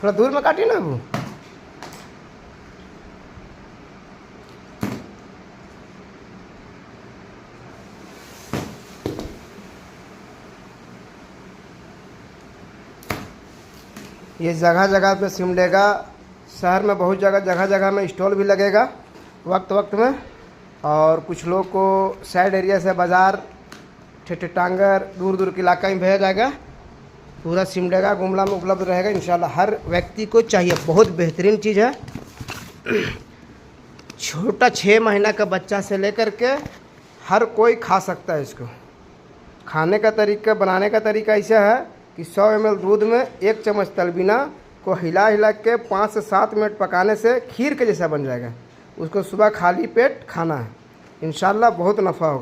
थोड़ा दूर में काटिए ना वो। ये जगह जगह पे सिमडेगा शहर में बहुत जगह जगह में स्टॉल भी लगेगा वक्त वक्त में। और कुछ लोग को साइड एरिया से बाज़ार ठेठे टांगर दूर दूर के इलाका में भेजा जाएगा। पूरा सिमडेगा गुमला में उपलब्ध रहेगा इंशाल्लाह। हर व्यक्ति को चाहिए, बहुत बेहतरीन चीज़ है। छोटा 6 महीना का बच्चा से लेकर के हर कोई खा सकता है इसको। खाने का तरीका, बनाने का तरीका ऐसा है कि 100 ml दूध में 1 चम्मच तलबीना को हिला हिला के 5 से 7 मिनट पकाने से खीर के जैसा बन जाएगा। उसको सुबह खाली पेट खाना है, इंशाल्लाह बहुत नफ़ा होगा।